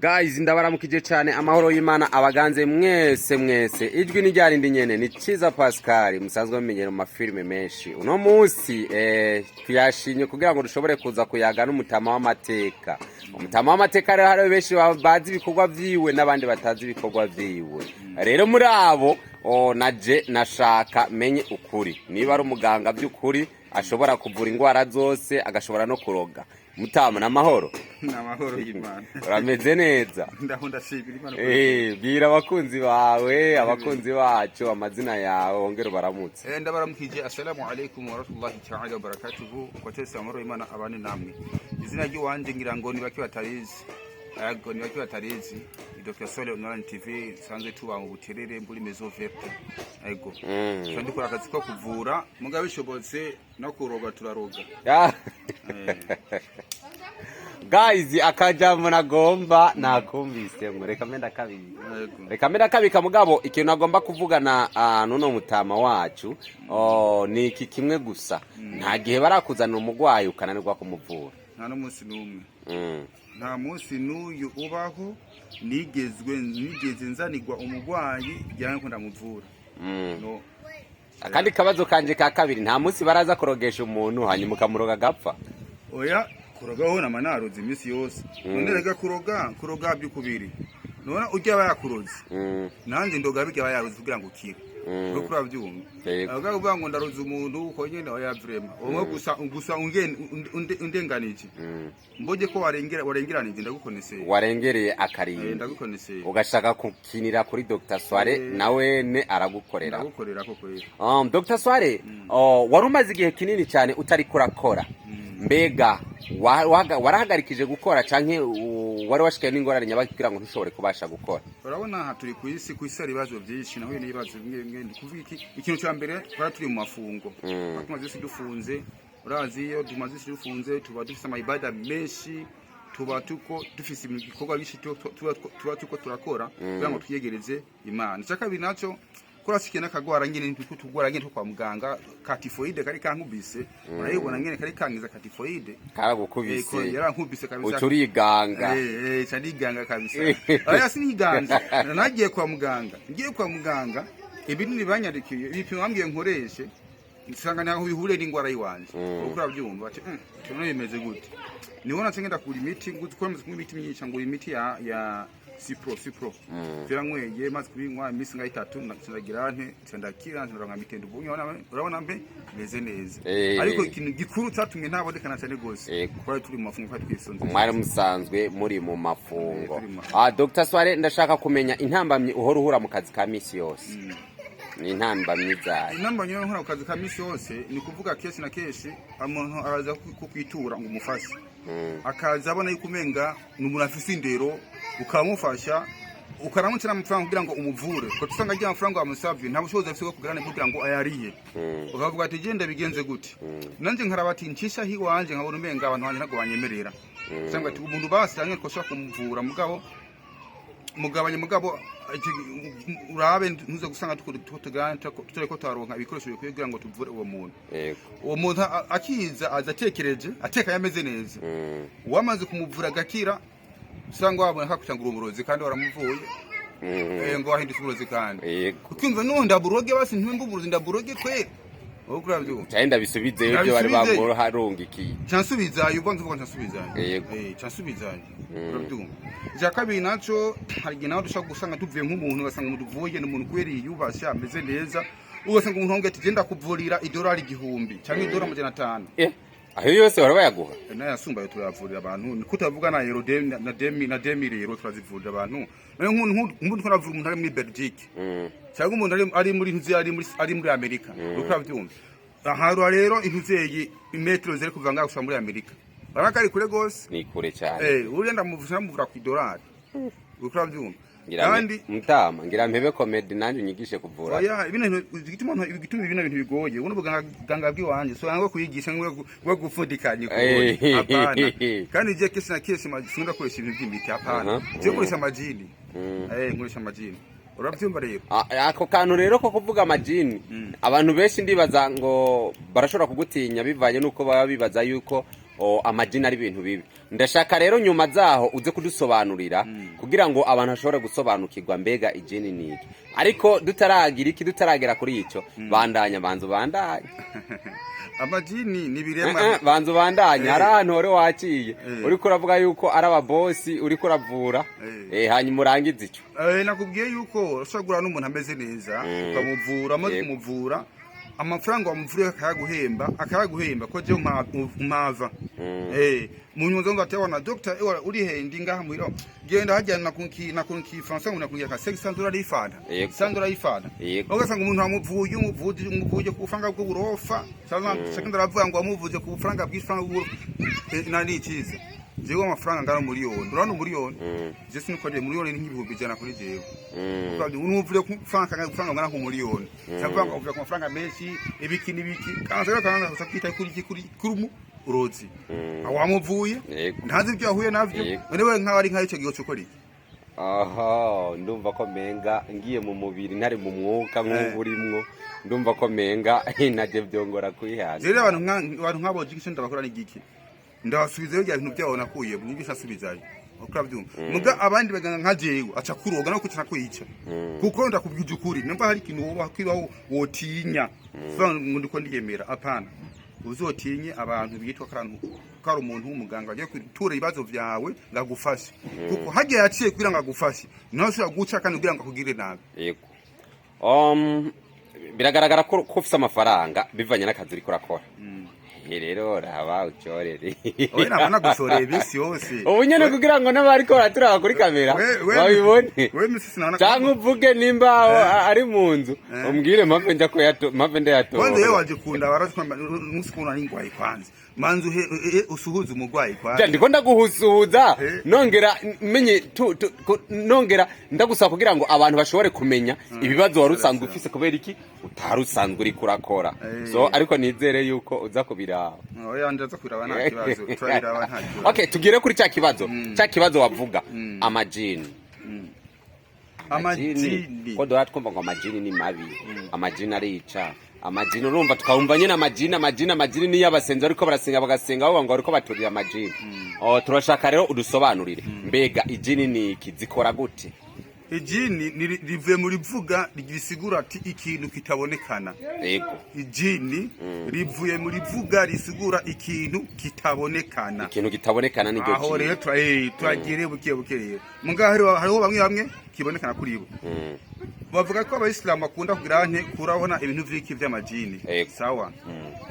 Guys, ndabaramukije cyane amahoro y'Imana abaganze mwese ijwi ni ryarindi nyene ni Ciza Pascal musanzwe mumenyera mu mafilme menshi uno munsi tuyashinye kugira ngo dushobore kuza kuyaga n'umutama w'amateka. Umutama w'amateka rero hari benshi bazi ibikorwa vyiwe n'abandi batazi ibikorwa vyiwe. Rero muri abo naje nashaka menye ukuri niba ari umuganga by'ukuri ashobora kuvura ingwara zose agashobora no kuroga. Mutama n'amahoro n'amahoro y'Imana urameze neza ndakunda shibira Imana bwira abakunzi bawe abakunzi bacu amazina yawe wongera baramutse ndabaramukije assalamu alaikum wa rahmatullahi ta'ala wa barakatuhu kwa tese amahoro y'Imana abane namwe izina ry'uwanje ngira ngo nibaki batarizi yego nibaki batarizi Dr. Sole Online TV sanzwe tuba mu buterere muri Maison Verte yego kandi kora akazi ko kuvura mugabe bishobotse no kuroga turaroga Guys, akajambo nagomba nakumvise ngo reka menda kabika mugabo ikintu nagomba kuvugana nuno mutama wacu ni iki kimwe gusa nta gihe barakuzana umugwayi ukananirwa kumuvura nta no munsi numwe nta munsi n'uyu ubaho nigeze nzanirwa umugwayi byange ko ndamuvura no akandi kabazo kanje ka kabiri nta munsi baraza kurogesha umuntu hanyuma ukamuroga gapfa oya kurogaho na manaruzi imisi yose nderega kuroga by'ukubiri nona ujya bayakuroze nanjye ndoga bijya bayaruzi kugira ngo ukire no kurabyumva agavuga ngo ndaroze umuntu uko nyene oya vrema umwe gusa undenganije mboje ko warengeranije ndagukoneseye warengereye akariye ndagukoneseye ugashaka kukinira kuri Dr. Sware nawe ne aragukorera koko rero Dr. Sware warumaze igihe kinini cyane utari kurakora mbega warahagarikije gukora canke wari washikaye n'ingorane nyabaki kugira ngo ntushobore kubasha gukora urabona aha turi ku isi ibibazo byinshi naho n'ibibazo bimwe kuvuga ikintu cya mbere twara turi mu mafungo tumaze isi dufunze urazi iyo tumaze isi dufunze tuba dufite amayibada menshi tuba dufise ibikorwa byinshi tuba turakora kugira ngo twiyegereze Imana cyakabiri naco kora sikena kagwara ngene tugwara ngene kwa muganga katifoide kari kankubise urayibona ngene kari kangiza katifoide karagukubise yarankubise kabisa uturiganga cyariganga kabisa aya siniganga nagiye kwa muganga ngiye kwa muganga ibinini banyandikiye ibipimo bambwiye nkoreshe nsanga ntaho bihure n'ingwara yiwanje uko urabyumva ati cyo bimeze gute niwona cyangenda kuri imiti ngutukomeza imiti myinshi ngo imiti ya Cipro Firanyweye maze kubinywa imisi nga 3 nakizagira nte cyandakira nka mitendo ubunye urabona mbe meze neza ariko ikintu gikuru cyatumwe ntabonekana cyane gose kwa turi mu mafungo kwa twisonze mwari musanzwe muri mu mafungo Dr. Sware ndashaka kumenya intambamye uhora uhura mu kazi ka misi yose ni intambamye zayo intambamye uhora mu kazi ka misi yose ni kuvuga kesi na kesi umuntu araza kukwitura ngo umufashe akaza abona yuko umenga n'umuntu afise indero ukamufasha ukaramutse n'amafaranga kugira ngo umuvure ko tusanga agiye amafaranga wamusavye nta bushobozi afise kugira kugira ngo ayariye ukavuga ati genda bigenze gute nanje nkarabati ncisha hiwanje nkabona umenga abantu banje ntago banyemerera cyangwa ati umuntu basiranye ko shaka kumuvura mugabo urabe ntuze gusanga tutari ko taronka ibikoresho bikwiye kugira ngo tuvure uwo muntu uwo muntu akiza azatekereje ateka yameze neza wamaze kumuvura gakira usanga wabona hakutangura umurozi kandi waramuvuye ngo wahindutse umurozi kandi ukimva no ndaburoge basi ntimbuburozi ndaburoge kwe ukurabyumva cyenda bisubize ibyo bari bagoro harungikiye chansubizayo ubwo nzuvuga chansubizayo chansubizayo urabyumva ja kabiri naco hari naho dushaka gusanga tuvuye nk'umuntu ugasanga umuduvuye n'umuntu kweri yubasha ameze neza ugasanga umuntu ngati genda kuvurira $1,000 cyangwa $500 aho yose barabayaguha na yasumbaye turavurira abantu nikutavuga na Eurodem na demi rero turazivurira abantu nk'umuntu twaravura umuntu ari muri Belgique cyangwa umuntu ari muri ntuzi ari muri Amerika ukavyumva aha rero intuzeye imetro zere kuva ngaho muri Amerika barakari kure gose ni kure cyane urenda muvura ku $1 ukavyumva kandi mutama ngira mpebe comedy nanjye unyigishe kuvura oya ibintu igituma ibintu bigoye uno buganga bw'iwanje so ngo kuyigisha ngo gufudikanye apana kandi je kesi na kesi sinda koresha ibintu by'imiti apana je koresha amajini nkoresha amajini urabyumva rero ako kantu rero ko kuvuga amajini abantu benshi ndibaza ngo barashobora kugutinya bivanye nuko baba bibaza yuko amajini ari ibintu bibi. Ndashaka rero nyuma zaho uze kudusobanurira kugira ngo abantu bashobore gusobanukirwa mbega ijini niki. Ariko dutaragera kuri ico bandanya banzu bandanya. Amajini ni birema banzu bandanya hari ahantu hore waciye uriko uravuga yuko ari ababosi uriko uravura hanyuma urangiza ico. Nakubwiye yuko ushobora n'umuntu ameze neza ukamuvura amaze kumuvura amafaranga wamuvuriye akayaguhemba ko je umava munyuzo ngo atabona doctor uri hendi ngaha mwiro genda hajyana nakunki François unakungiye ka 600 dollars ifada 600 dollars ifada ugasanga umuntu amuvuje ku franga bw'uburofa cyangwa sekenda ravuga ngo amuvuje ku franga bw'ifranga bw'uburofa nani ikize jewe amafaranga ngara miliyoni urano miliyoni je sinukodeye miliyoni n'ibihumbi jana kuri jewe kandi unuvure ku franga ngara ku miliyoni cyangwa ngo uvuye ku mafaranga menshi ibiki kanza usakita kuri kurumu urozi awamuvuye ntazi ibyo yahuye navyo wewe nk'abari nk'icyo gihe cyo kuri ndumva ko menga ngiye mu mubiri ntari mu mwuka nk'uburimwo ndumva ko menga naje byongora kwihaza rero abantu nk'abo jikisho ndabakora n'igiki ndabasubizeyo bya bintu byabo nakuye n'ibyo asubizayo ukurabyumva muga abandi baganga nka jewe aca kuroga no kucana kwica kuko ndakubwije ukuri nimba hari ikintu woba kwibaho wotinya ngo ndiko ndiyemera apana uzotinye abantu bitwa kari umuntu w'umuganga agiye kwitura ibibazo byawe ngagufashe kuko hagiye yaciye kugira ngo agufashe naho ushobora guca kandi kugira ngo akugire nabi yego biragaragara ko ufite amafaranga bivanye n'akazi uriko urakora rero raba ucorere oya nabona gusorera bisi yose ubu nyene kugira ngo n'abari ko baraturaba kuri kamera babibone cyangwa uvuge nimba ari mu nzu umbwire mpamvu njya ko mpamvu ndayato wende yewe wajikunda baratwamba musikuna n'ingwayi kwanza manzu usuhuza umugwayi kwanza ndiko ndaguhusuhuza nongera menye nongera ndagusaba kugira ngo abantu bashobore kumenya ibibazo warusanzwe ufise kubera iki utarusanzwe uri kurakora so ariko nizere yuko uza kubira oya ndaza kwiraba nta kibazo turabiraba nta kibazo okay tugire kuri cya kibazo wavuga amajini ko doha twumva ngo amajini ni mabi amajini arica amajini urumva tukawumva nyine amajini ni y'abasenzi ariko barasenga bagasenga aho ngo ariko baturira amajini turashaka rero udusobanurire mbega ijini ni iki zikora gute ijini rivuye muri vuga rigisigura ati ikintu kitabonekana yego ijini rivuye muri vuga risigura ikintu kitabonekana n'iryo aho rero twagire buke mugaho hariho bamwe kibonekana kuri bo bavuga ko abayisilamu bakunda kugira kurabona ibintu vy'iki vy'amajini sawa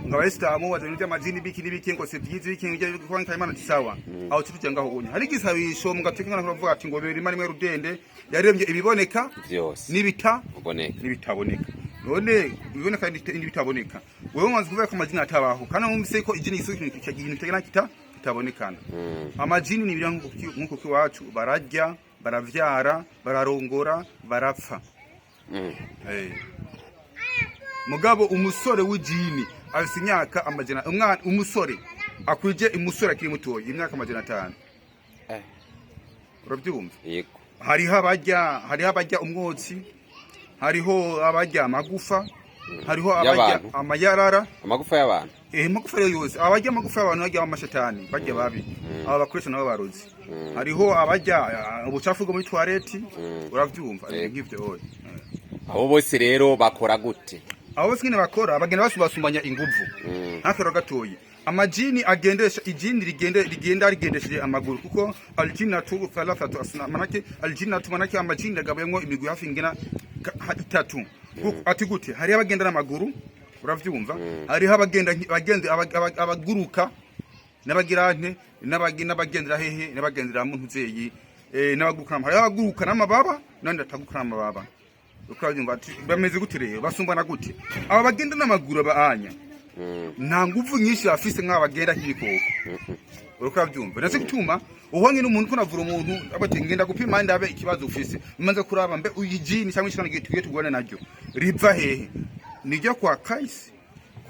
ngo abayisilamu bazana ivy'amajini biki ngo se byizi biki ngije kwanka Imana sawa aho tuje ngaho ubonye hari gisabisho mugatekana kuvuga ati ngo beri mani mwe rudende yaremye ibiboneka byose nibitaboneka none ibiboneka nibitaboneka wewe mwanze kuvuga ko amajini atabaho kana mumvise ko ijini isukintu kitegana kitabonekana amajini ni birango nkuko kiwacu barajya baravyara bararongora barapfa mugabo umusore w'ijini afite imyaka amajana umwana umusore akwije umusore akiri mutoyi imyaka amajana 5 urabyumva yego hariho abajya umwotsi hariho abajya amagufa hariho abajya amayarara amagufa y'abantu amagufa yose abajya amagufa y'abantu bajya amashetani bajya babi aba bakoresha nabo barozi hariho abajya ubucafu bwo muri toilette uravyumva nk'ivyo oye abo bose rero bakora gute abo bose nyine bakora bagenda basubasumbanya inguvu nakero gatoyi amajini agendesha ijini rigendesheje amaguru kuko aljinatu thalathatu asna manake aljinatu manake amajini agabuyemo imigwi hafi ingena 3 ati gute hari abagenda n'amaguru uravyumva hari abaguruka n'abagirante n'abagendera hehe n'abagendera mu ntuzeyi n'abaguruka hari abaguruka n'amababa nandi ataguruka n'amababa ukavyumva ati bameze gute rero basumbana gute aba bagenda n'amaguru abaanya nta nguvu nyinshi afise nk'abagenda nk'ibikoko ukavyumva nase gutuma uhonye n'umuntu kunavura umuntu abati ngenda gupima ndabe ikibazo ufise bimanze kuraba mbe uyijini cyangwa ishikana giye tugwane naryo riva hehe nijya kwa Kaisi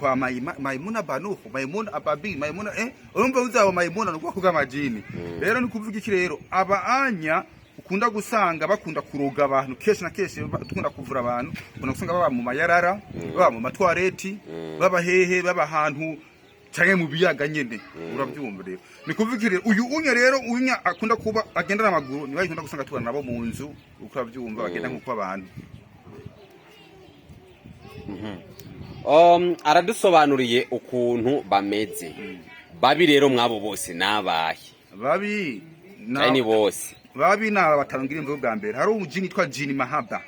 kwa Maimuna Banuhu Maimuna Ababi Maimuna urumva uzaba Maimuna no kwa majini rero ni kuvuga iki rero abaanya ukunda gusanga bakunda kuroga abantu keshi na keshi tukunda kuvura abantu ukunda gusanga baba mu mayarara baba mu matwareti baba hehe baba ahantu canke mu biyaga nyene uravyumva rero ni kuvugira uyu unya rero unya akunda kuba agenda n'amaguru ni bayikunda gusanga tubana nabo mu nzu uravyumva bagenda nkuko abantu aradusobanuriye ukuntu bameze babi rero mwabo bose nabahe babi ni bose babi naba batangira imvugo bwa mbere hari umujini twa jini mahaba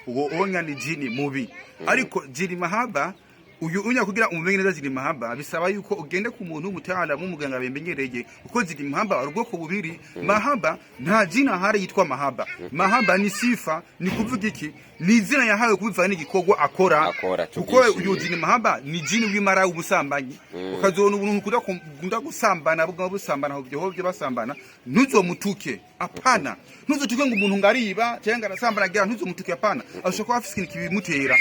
uwo onya ni jini mubi ariko jini mahaba uyu unya kugira umumenye neza jini mahaba bisaba yuko ugende ku muntu w'umutala mu muganga bembenyereye uko jini mahaba arubwoko bubiri mahaba nta jina hari yitwa mahaba ni sifa ni kuvuga iki ni izina yahawe kubivana n'igikogwa akora uko uyu jini mahaba ni jini w'imara ubusambanyi ukazona ubuntu kunda gusambana bugwa busambana hovyo basambana ntuzomutuke apana ntuzotuke ngo umuntu ngariba cyangwa arasambana gira ntuzomutuke apana ashobora afise ikintu kibimutera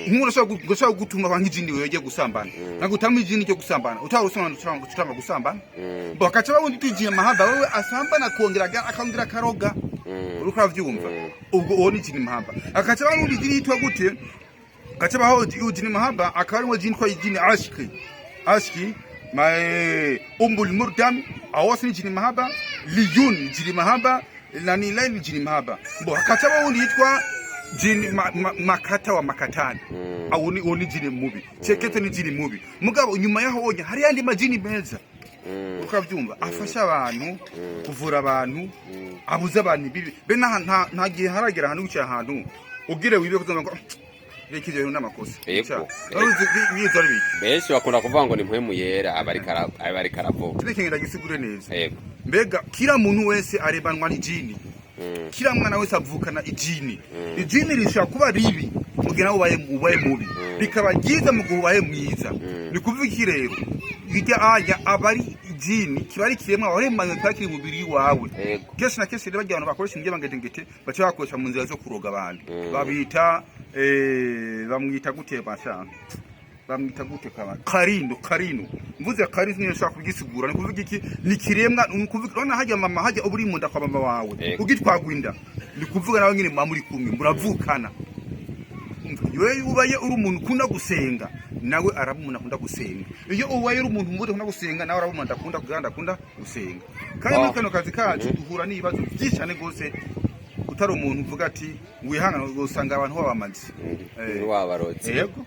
nk'umuntu ashobora gutuma abantu ijini weje gusambana nagutama ijini cyo gusambana utarusana utanga gusambana bakaca babundi tugiye mahaba wewe asambana kongera akongera karoga urukora vyumva ubwo uwo ni jini mahaba akaca barundi jini yitwa gute akaca baho jini mahaba akarimwe jini kwa jini ashki umbul murdam awasi ni jini mahaba liyun jini mahaba nani laili jini mahaba bo akaca barundi yitwa jini makata wa makatani au ni jini mubi chekete ni jini mubi mugabo nyuma yaho onya hari yandi majini meza ukavyumva afasha abantu kuvura abantu abuza abantu bibi be nta gihe haragera hano ucya ahantu ugire wibe kuzanga ngo rekije yo namakosa benshi bakunda kuvuga ngo ni mpwemu yera abari karavo tinekengera gisigure neza mbega kila muntu wese arebanwa n'ijini kila mwana wese avukana ijini rishaka kuba ribi mugena ubaye mubi bikaba giza mu gubaye mwiza ni kuvuga iki rero bijya aya abari ijini kibari kiremwa waremanye kwakiri mubiri wawe kese na kese rero abantu bakoresha inge bangete bacha bakoresha mu nzira zo kuroga abantu babita bamwita gute basha bamwita gute kaba karino mvuze karino niyo shaka kugisigura ni kuvuga iki ni kiremwa ni kuvuga rona hajya mama hajya uburi mu nda kwa mama wawe ugitwagwinda ni kuvuga nawe nyine mama muri kumwe muravukana yewe ubaye uri umuntu ukunda gusenga nawe arabumuntu akunda gusenga iyo ubaye uri umuntu mvude akunda gusenga nawe arabumuntu akunda kuganda akunda gusenga kandi muri kano kazi kacu duhura n'ibibazo byinshi cyane gose utari umuntu uvuga ati wihangana usanga abantu babamaze wabarotse yego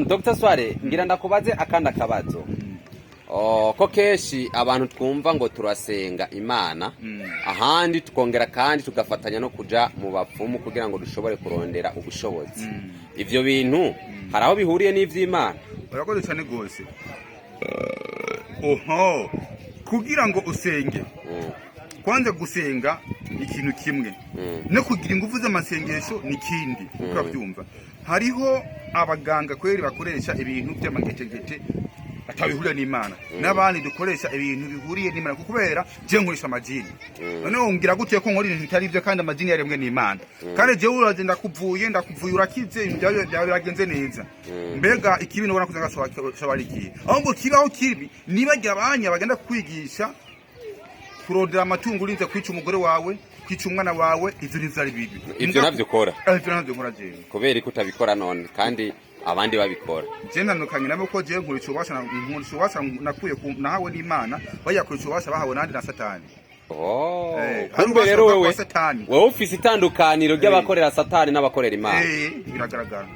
Dr. Sware ngira ndakubaze akanda kabazo ko keshi abantu twumva ngo turasenga Imana ahandi tukongera kandi tugafatanya no kuja mu bapfumu kugira ngo dushobore kurondera ubushobozi ivyo bintu haraho bihuriye n'ivy'Imana urakoze cyane gose kugira ngo usenge kwanza gusenga ikintu kimwe no kugira ingufu z'amasengesho ni kindi ukabyumva hariho abaganga kweri bakoresha ibintu by'amagetegete atabihurira n'Imana n'abandi dukoresha ibintu bihuriye n'Imana kubera je nkoresha amajini none ungira gute ko nkora ibintu bitari byo kandi amajini yaremwe n'Imana kandi je uraje ndakuvuye urakize ibyo byagenze neza mbega ikibi nobona kuzanga shabariki ahubwo kibaho kibi nibagira abanya bagenda kwigisha kurondera amatungo urinze kwica umugore wawe kwica umwana wawe ivyo nizari bibi ivyo navyo ukora ivyo navyo nkora je kubera ko utabikora none kandi abandi babikora je nanukanye nabo ko je nkurico ubasha nakuye nahawe n'Imana bayakurico ubasha bahawe nandi na Satani kumbe rero wewe ufise itandukaniro ry'abakorera Satani n'abakorera Imana biragaragara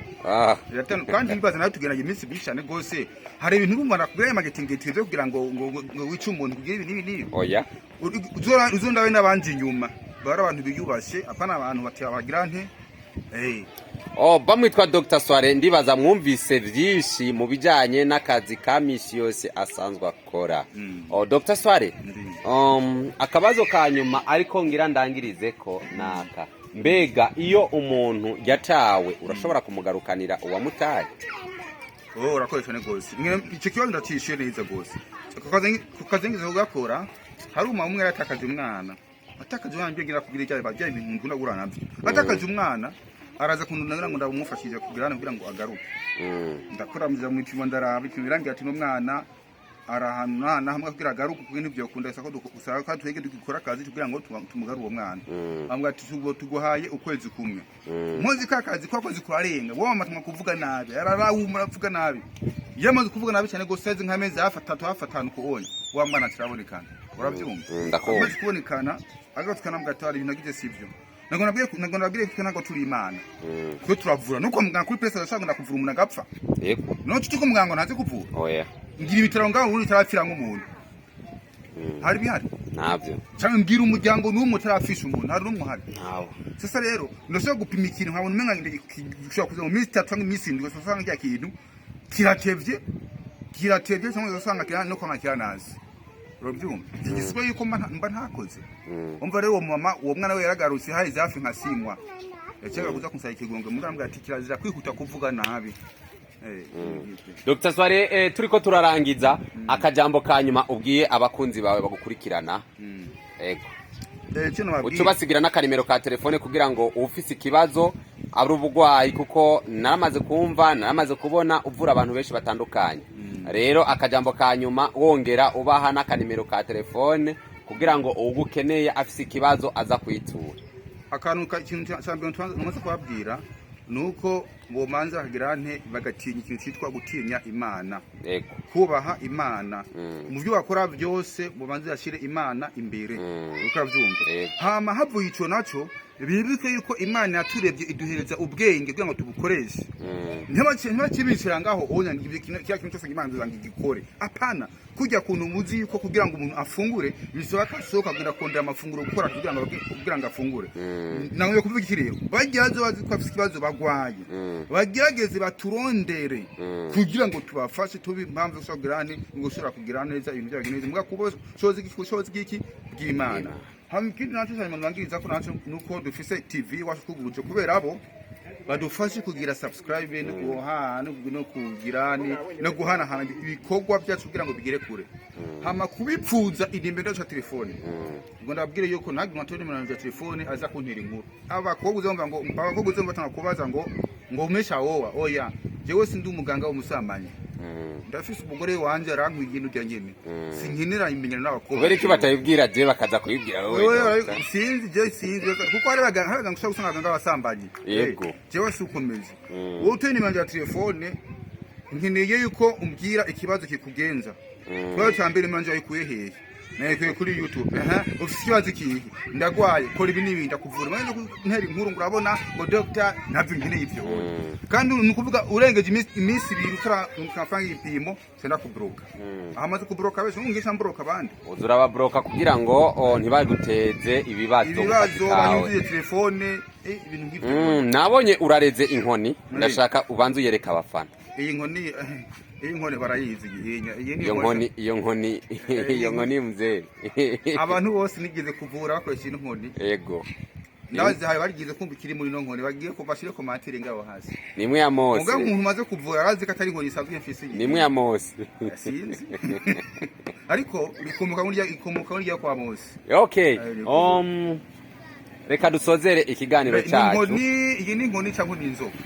kandi bibaza nawe tugeranye iminsi bishane gose hari ibintu bumana kugira marketing zo kugira ngo wice umuntu kugira ibi oya uzondawe n'abandi nyuma bara abantu biyubashe apana abantu bagira nte bamwitwa Dr. Sware ndibaza mwumvise vyinshi mu bijanye n'akazi ka misi yose asanzwe akora Dr. Sware akabazo kanyuma ariko ngira ndangirize ko naka mbega iyo umuntu yatawe urashobora kumugarukanira uwamutaye urakoze cyane gose icyo kibazo ndatishiye neza gose kukazengiza ugakora hari umwe yaratakaje umwana atakaje umwana ngira kugira icyo bajya ibintu ngunda gurana navyo atakaje umwana araza kundunangira ngo ndamufashije kugira ngo agaruke ndakora mu ipimo ndaraba ikintu birangira ati no mwana arahana na hamwe kugira garuka kuko nibyo kunda sako dusaba ko twege dukora akazi kugira ngo tumugaru uwo mwana bamwe ati tuguhaye ukwezi kumwe mpozi kakazi kwakoze kurarenga wowe amatuma kuvuga nabi yararahumura kuvuga nabi yamaze kuvuga nabi cyane gose nk'amezi hafatanu ko onye wa mwana turabonekana urabyumva amaze kubonekana agatukana mugatwara ibintu agize sivyo nabwiye ko nako turi imana ko turavura nuko muganga kuri presse ashaka ndakuvura umuntu agapfa yego no tuko muganga ntaze kuvura oya ngira ibitaro ngaho uri tarapfira nk'umuntu hari bihari ntabyo cyangwa ngira umuryango n'umwe utarafisha umuntu hari n'umwe hari ntawo sasa rero ndashaka gupima ikintu nkabona umenga gishobora kuza mu minsi 3 cyangwa iminsi 7 usanga cya kintu kiratevye cyangwa usanga kira no kwanga kiranazi urabyumva igiswe yuko mba ntakoze umva rero uwo mama uwo mwana we yaragarutse hari zafi nkasimwa yacyaga kuza kunsaba ikigongo mugambwa ati kirazira kwihuta kuvuga nabi. Dr. Sware turiko turarangiza akajambo kanyuma ubwiye abakunzi bawe bagukurikirana ego ucubasigira n'akanimero ka telefone kugira ngo ufise ikibazo ari ubugwayi kuko naramaze kumva naramaze kubona uvura abantu benshi batandukanye rero akajambo kanyuma wongera ubaha n'akanimero ka telefone kugira ngo ugukeneye afise ikibazo aza kwitura akantu ikintu cyambere tumaze kubabwira nuko ngo manza hagirante bagatinya ikintu cyitwa gutinya Imana yego kubaha Imana mu byo bakora byose ngo manza yashire Imana imbere ukavyumva hama havuye ico naco bibike yuko Imana yaturebye iduhereza ubwenge kugira ngo tubukoreshe ntibakibishira ngaho onya kya kintu cyose Imana zanga igikore apana kujya kuntu muzi yuko kugira ngo umuntu afungure bisaba kasoka kugira kondera amafunguro gukora kugira ngo afungure nawe kuvuga iki rero bagirazo bazi ko afite ikibazo bagwaye bagerageze baturondere kugira ngo tubafashe tubi impamvu ushogerane ngo ushobora kugira neza ibintu byawe neza muga kubo shozi giki bw'Imana hamikindi naco cyane mangiriza ko naco nuko dufise TV wacu kuguruje kubera abo badufashe kugira subscribe no kuhana no kugirani no guhana hana ibikorwa byacu kugira ngo bigere kure hama kubipfuza idimbe ndo cha telefone ngo ndabwire yuko nagi matone mwana telefone aza kuntera inkuru abakobwa uzomva ngo abakobwa uzomva tanga kubaza ngo umesha wowa oya jewe sindi umuganga w'umusambanyi ndafise umugore wanje arankwigintu bya nyene sinkinira imenyana n'abakobwa ubere ki batayibwira je bakaza kuyibwira wowe sinzi kuko ari baganga gushaka gusanga abaganga basambanyi yego jewe sukomeze wowe utene manje ya telefone nkeneye yuko umbwira ikibazo kikugenza kwa cyambere manje ayikuye hehe naye kuri YouTube ufite ikibazo kihe ndagwaye kora ibi n'ibindi akuvura manje nteri inkuru ngurabona ngo doctor navyo nkeneye ibyo kandi nukuvuga urengeje iminsi 2 ukafanga ipimo senda kubroka ahamaze kubroka bese ungisha mbroka bandi uzura babroka kugira ngo ntibaguteze ibibazo banyuze telefone ibintu ngivyo nabonye urareze inkoni ndashaka ubanze uyereka abafana iyi nkoni barayizi iyo nkoni mzee abantu bose nigeze kuvura bakoresha inkoni yego nabaze hari bagize kumva kiri muri no nkoni bagiye kubashire ko matire ngaho hasi nimwe ya Mose muga umuntu maze kuvura arazi ko atari inkoni isanzwe mfise nimwe ya Mose sinzi ariko ikomoka muri ya kwa Mose okay reka dusozere ikiganiro cyacu iyi ni inkoni cyangwa ni inzoka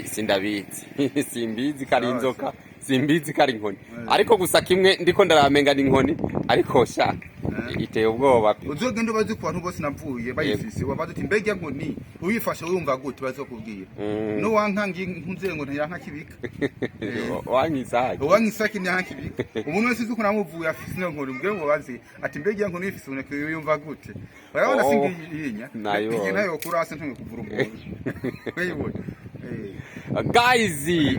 sindabizi simbizi kari inzoka simbizi kari inkoni ariko gusa kimwe ndiko ndaramenga ni inkoni ariko sha iteye ubwoba uzogenda bazi ku bantu bose navuye bayifise wabaza ati mbega nkoni uyifashe urumva gute bazokubwira no wankangi nkunze ngo ntiyanka kibika wankisaki nyanka kibika umuntu wese uko namuvuye afise no nkoni mbwe ngo bazi ati mbega nkoni ifise uneke yumva gute barabona singiyinya nayo kurase ntumwe kuvura umuntu guys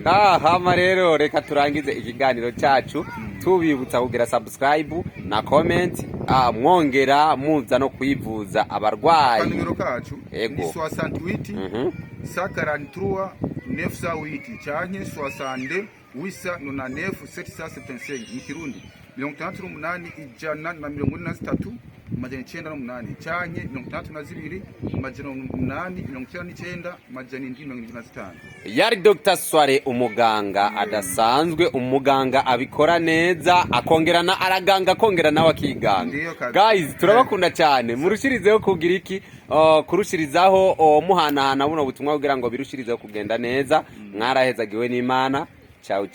hama rero reka turangize ikiganiro cyacu tubibutsa kugira subscribe na comment mwongera muza no kwivuza abarwayi numero kacu ni 68 143 908 canke 62 899 775 mu Kirundi 68 ijana na 43 majana 98 canke 32 majana 899 majana 725 yari Dr. Sware umuganga adasanzwe umuganga abikora neza akongerana araganga akongera nawe akiganga guys turabakunda cyane murushirizeho kugira iki kurushirizaho muhanahana buno butumwa kugira ngo birushirizeho kugenda neza mwarahezagiwe n'Imana ciao